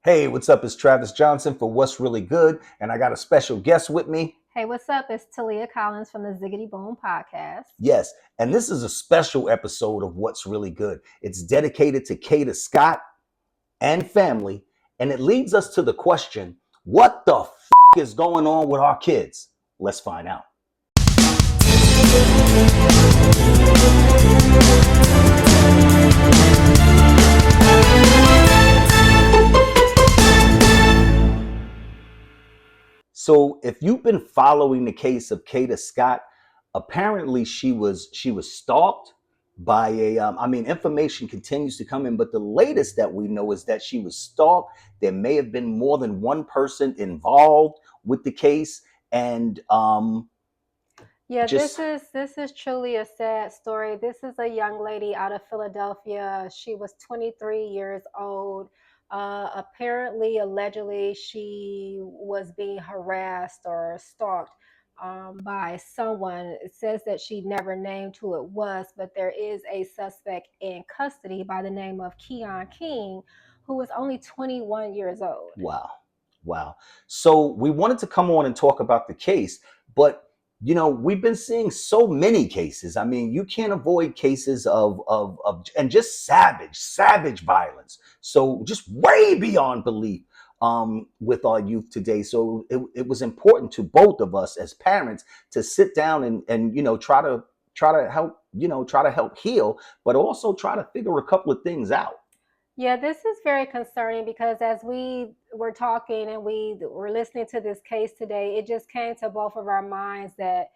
Hey, what's up? It's Travis Johnson for What's Really Good, and I got a special guest with me. Hey, what's up? It's Talia Collins from the Ziggity Boom podcast. Yes, and this is a special episode of What's Really Good. It's dedicated to Kata Scott and family, and it leads us to the question, what the is going on with our kids? Let's find out. So if you've been following the case of Kata Scott, apparently she was stalked by information continues to come in, but the latest that we know is that she was stalked. There may have been more than one person involved with the case, and this is truly a sad story. This is a young lady out of Philadelphia. She was 23 years old. Allegedly, she was being harassed or stalked by someone. It says that she never named who it was, but there is a suspect in custody by the name of Keon King, who was only 21 years old. Wow. So we wanted to come on and talk about the case, but we've been seeing so many cases. I mean, you can't avoid cases of and just savage violence. So just way beyond belief with our youth today. So it was important to both of us as parents to sit down and try to help heal, but also try to figure a couple of things out. Yeah, this is very concerning because as we were talking and we were listening to this case today, it just came to both of our minds that,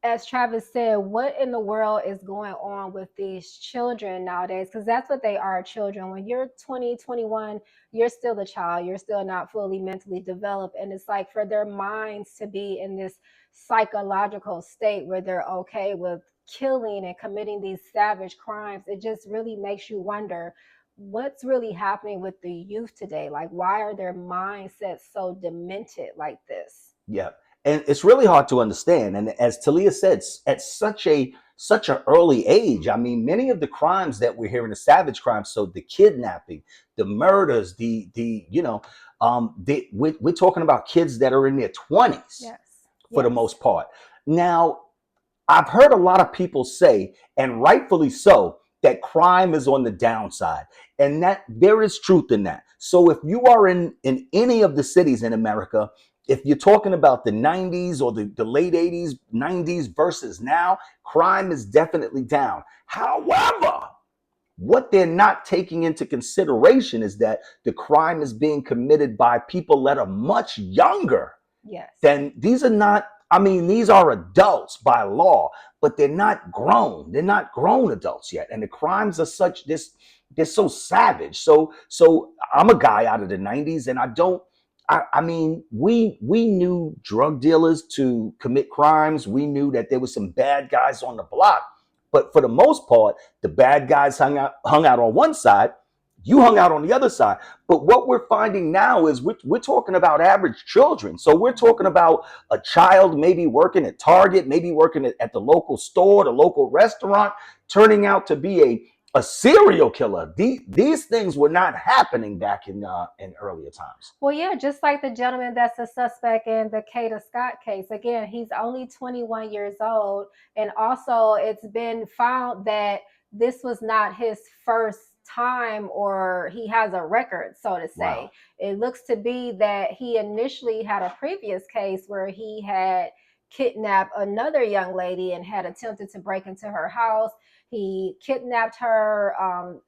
as Travis said, what in the world is going on with these children nowadays? Because that's what they are, children. When you're 20, 21, you're still a child. You're still not fully mentally developed. And it's like for their minds to be in this psychological state where they're okay with killing and committing these savage crimes, it just really makes you wonder what's really happening with the youth today. Like, why are their mindsets so demented like this? Yeah. And it's really hard to understand. And as Talia said, at such an early age, I mean, many of the crimes that we're hearing, the savage crimes, so the kidnapping, the murders, we're talking about kids that are in their 20s for the most part. Now, I've heard a lot of people say, and rightfully so, that crime is on the downside, and that there is truth in that. So if you are in any of the cities in America, if you're talking about the 90s or the late 80s, 90s versus now, crime is definitely down. However, what they're not taking into consideration is that the crime is being committed by people that are much younger. Yes. Then these are adults by law, but they're not grown. They're not grown adults yet. And the crimes are such, they're so savage. So I'm a guy out of the 90s, and we knew drug dealers to commit crimes. We knew that there were some bad guys on the block. But for the most part, the bad guys hung out on one side. You hung out on the other side. But what we're finding now is we're talking about average children. So we're talking about a child maybe working at Target, maybe working at the local store, the local restaurant, turning out to be a serial killer. These things were not happening back in earlier times. Well, yeah, just like the gentleman that's a suspect in the Kata Scott case. Again, he's only 21 years old. And also it's been found that this was not his first time, or he has a record, so to say. Wow. It looks to be that he initially had a previous case where he had kidnapped another young lady and had attempted to break into her house. He kidnapped her,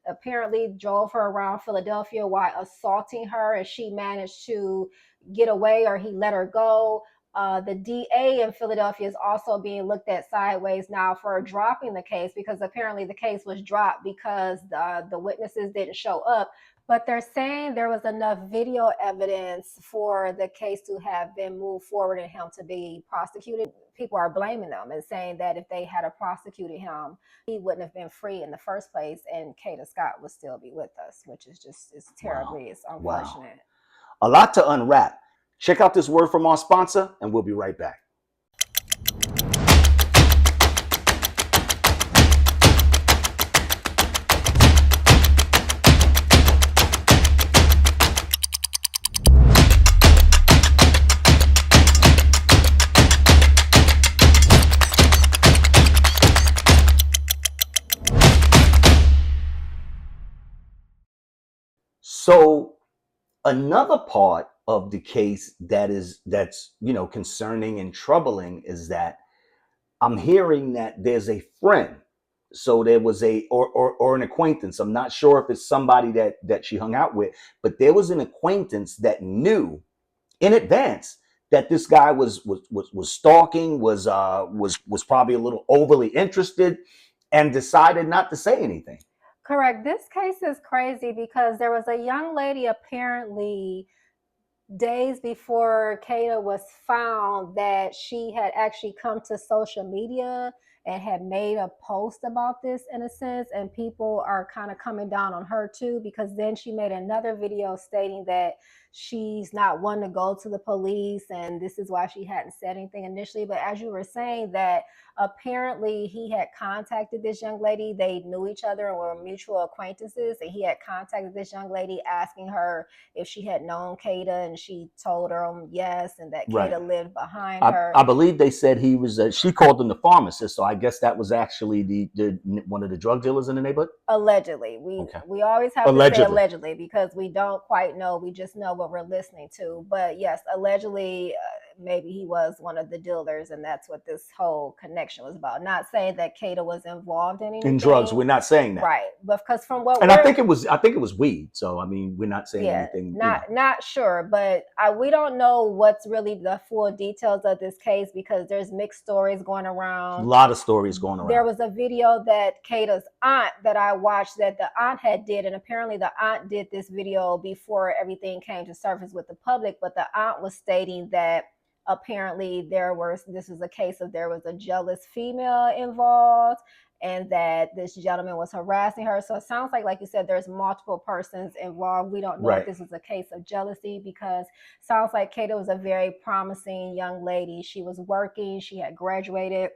apparently drove her around Philadelphia while assaulting her, and she managed to get away, or he let her go. The DA in Philadelphia is also being looked at sideways now for dropping the case, because apparently the case was dropped because the witnesses didn't show up. But they're saying there was enough video evidence for the case to have been moved forward and him to be prosecuted. People are blaming them and saying that if they had prosecuted him, he wouldn't have been free in the first place, and Kata Scott would still be with us, which is just, it's terribly, it's unfortunate. Wow. A lot to unwrap. Check out this word from our sponsor, and we'll be right back. So another part of the case that's concerning and troubling is that I'm hearing that there's a friend. So there was or an acquaintance. I'm not sure if it's somebody that she hung out with, but there was an acquaintance that knew in advance that this guy was stalking, was probably a little overly interested, and decided not to say anything. Correct. This case is crazy because there was a young lady apparently days before Kata was found that she had actually come to social media and had made a post about this in a sense, and people are kind of coming down on her too, because then she made another video stating that she's not one to go to the police and this is why she hadn't said anything initially. But as you were saying, that apparently he had contacted this young lady, they knew each other and were mutual acquaintances, and he had contacted this young lady asking her if she had known Kata, and she told her yes, and that Right. Kata lived behind her. I believe they said he was. She called him the pharmacist, so I guess that was actually the one of the drug dealers in the neighborhood. Allegedly, we always have to say allegedly because we don't quite know. We just know what we're listening to. But yes, allegedly, maybe he was one of the dealers, and that's what this whole connection was about. Not saying that Kata was involved in anything. In drugs, we're not saying that, right? But because from what, and I think it was weed. So I mean, we're not saying anything. Not sure, but we don't know what's really the full details of this case because there's mixed stories going around. A lot of stories going around. There was a video that Kata's aunt that I watched that the aunt had did, and apparently the aunt did this video before everything came to surface with the public. But the aunt was stating that apparently this was a case of there was a jealous female involved, and that this gentleman was harassing her. So it sounds like you said, there's multiple persons involved. We don't know if this was a case of jealousy, because it sounds like Kata was a very promising young lady. She was working. She had graduated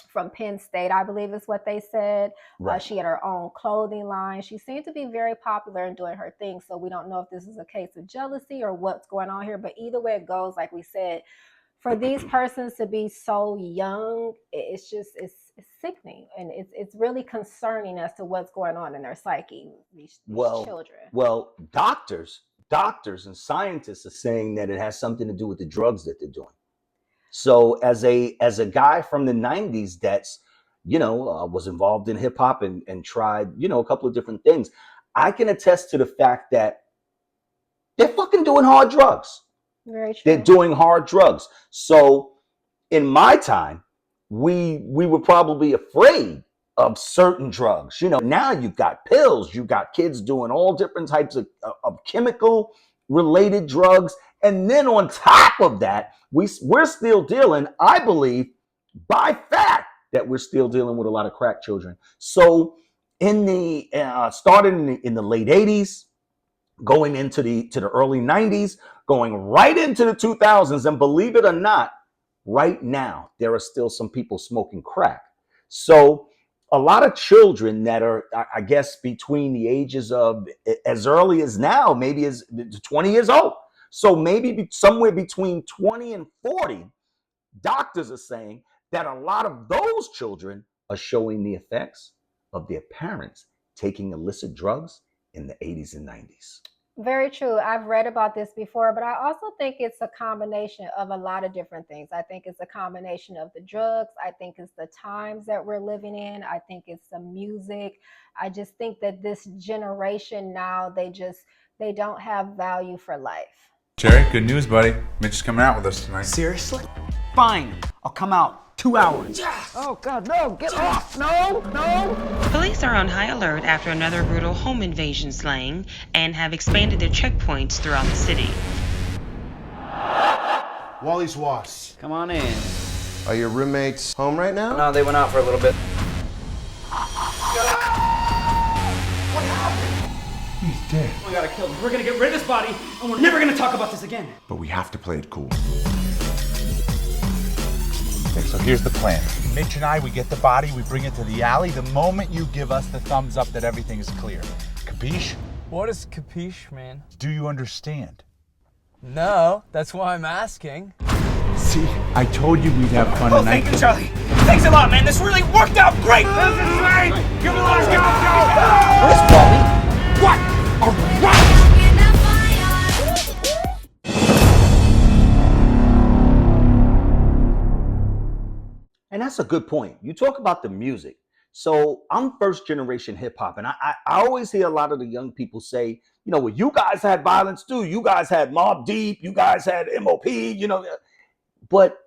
from Penn State, I believe is what they said. Right. She had her own clothing line. She seemed to be very popular in doing her thing. So we don't know if this is a case of jealousy or what's going on here. But either way it goes, like we said, for these persons to be so young, it's sickening, and it's really concerning as to what's going on in their psyche. These children. Well, doctors and scientists are saying that it has something to do with the drugs that they're doing. So as a guy from the 90s that's, was involved in hip hop and tried, a couple of different things, I can attest to the fact that they're fucking doing hard drugs. Very true. They're doing hard drugs. So in my time, we were probably afraid of certain drugs. Now you've got pills, you've got kids doing all different types of chemical related drugs. And then on top of that, we're still dealing, I believe, by fact, that we're still dealing with a lot of crack children. So in the started in the late 80s, going into the early 90s, going right into the 2000s, and believe it or not, right now there are still some people smoking crack. So a lot of children that are, I guess, between the ages of as early as now, maybe as 20 years old. So maybe somewhere between 20 and 40, doctors are saying that a lot of those children are showing the effects of their parents taking illicit drugs in the 80s and 90s. Very true. I've read about this before, but I also think it's a combination of a lot of different things. I think it's a combination of the drugs. I think it's the times that we're living in. I think it's the music. I just think that this generation now, they don't have value for life. Jerry, good news, buddy. Mitch is coming out with us tonight. Seriously? Fine. I'll come out. 2 hours. Yes! Oh, God, no. Get off. No. Police are on high alert after another brutal home invasion slaying and have expanded their checkpoints throughout the city. Wally's Was. Come on in. Are your roommates home right now? No, they went out for a little bit. He's dead. We gotta kill him. We're gonna get rid of this body, and we're never gonna talk about this again. But we have to play it cool. Okay, so here's the plan. Mitch and I, we get the body, we bring it to the alley the moment you give us the thumbs up that everything is clear. Capiche? What is capiche, man? Do you understand? No, that's why I'm asking. See, I told you we'd have fun tonight. Thank you, Charlie. Thanks a lot, man. This really worked out great. This is great. Give me a lot of go. Where's Wally? What? A rat? that's a good point. You talk about the music. So I'm first generation hip hop, and I always hear a lot of the young people say, well, you guys had violence too. You guys had Mobb Deep. You guys had MOP. But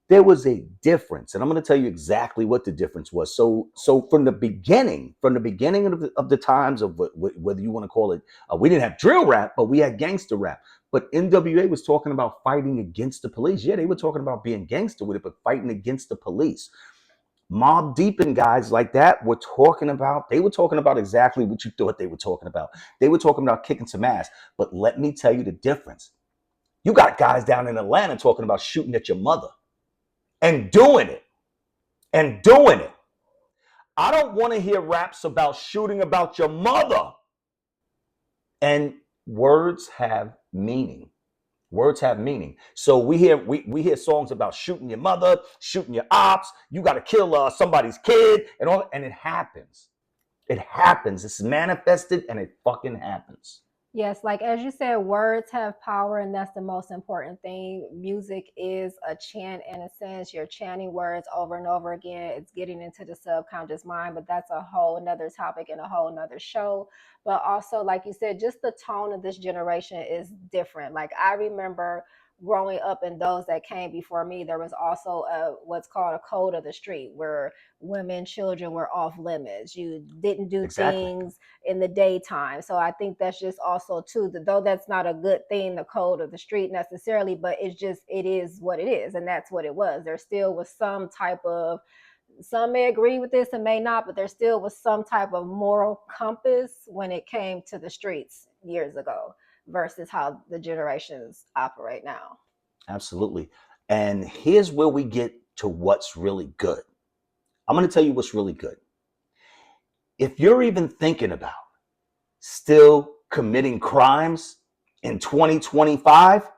there was a difference, and I'm going to tell you exactly what the difference was. So from the beginning of the times of whether you want to call it, we didn't have drill rap, but we had gangster rap. But NWA was talking about fighting against the police. Yeah, they were talking about being gangster with it, but fighting against the police. Mobb Deep and guys like that were talking about exactly what you thought they were talking about. They were talking about kicking some ass. But let me tell you the difference. You got guys down in Atlanta talking about shooting at your mother and doing it. I don't want to hear raps about shooting about your mother. And words have meaning. Words have meaning. So we hear songs about shooting your mother, shooting your ops. You got to kill somebody's kid and all. And it happens. It happens. It's manifested and it fucking happens. Yes, like as you said, words have power, and that's the most important thing. Music is a chant in a sense. You're chanting words over and over again. It's getting into the subconscious mind, but that's a whole nother topic and a whole nother show. But also, like you said, just the tone of this generation is different. Like I remember growing up and those that came before me, there was also what's called a code of the street where women, children were off limits. You didn't do things in the daytime. So I think that's just also too, though that's not a good thing, the code of the street necessarily, but it is what it is. And that's what it was. There still was some type of, some may agree with this and may not, but there still was some type of moral compass when it came to the streets years ago versus how the generations operate now. Absolutely. And here's where we get to what's really good. I'm going to tell you what's really good. If you're even thinking about still committing crimes in 2025,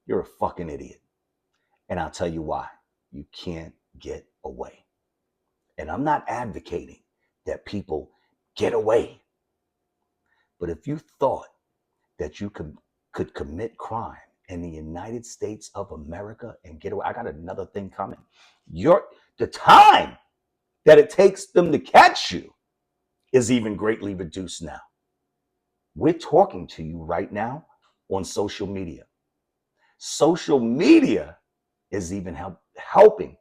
you're a fucking idiot. And I'll tell you why. You can't get away. And I'm not advocating that people get away. But if you thought that you could commit crime in the United States of America and get away, I got another thing coming. The time that it takes them to catch you is even greatly reduced now. We're talking to you right now on social media. Social media is even helping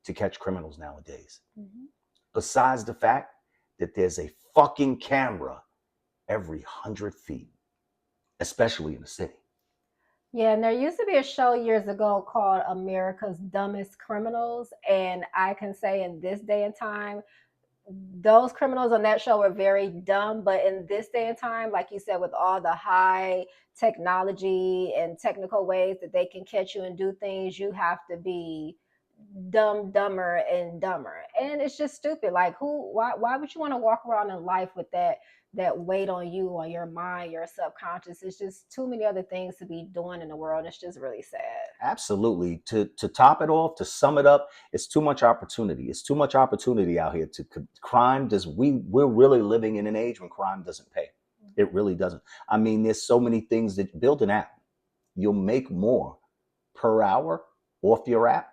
to catch criminals nowadays. Mm-hmm. Besides the fact that there's a fucking camera every 100 feet, especially in the city. Yeah, and there used to be a show years ago called America's Dumbest Criminals. And I can say in this day and time, those criminals on that show were very dumb. But in this day and time, like you said, with all the high technology and technical ways that they can catch you and do things, you have to be dumber and dumber. And it's just stupid. Like why would you want to walk around in life with that weight on you, on your mind, your subconscious? It's just too many other things to be doing in the world. It's just really sad. Absolutely. To top it off, to sum it up, it's too much opportunity. It's too much opportunity out here. Crime we're really living in an age when crime doesn't pay. It really doesn't. I mean, there's so many things that build an app. You'll make more per hour off your app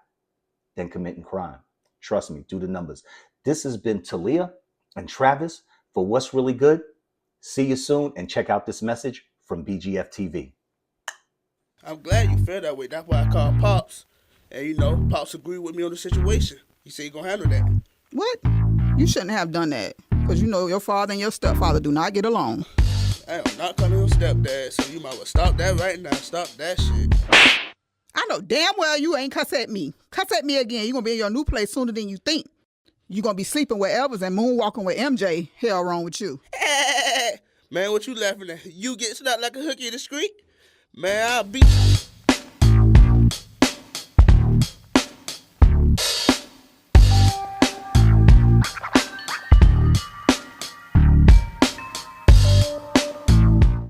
than committing crime. Trust me, do the numbers. This has been Talia and Travis for What's Really Good. See you soon, and check out this message from BGF TV. I'm glad you feel that way. That's why I called Pops. And Pops agreed with me on the situation. He said he gonna handle that. What? You shouldn't have done that. Because your father and your stepfather do not get along. I am not calling him stepdad, so you might well stop that right now. Stop that shit. I know damn well you ain't cuss at me. Cuss at me again. You're going to be in your new place sooner than you think. You're going to be sleeping with Elvis and moonwalking with MJ. Hell wrong with you. Man, what you laughing at? You get slapped like a hooky in the street? Man, I'll beat you.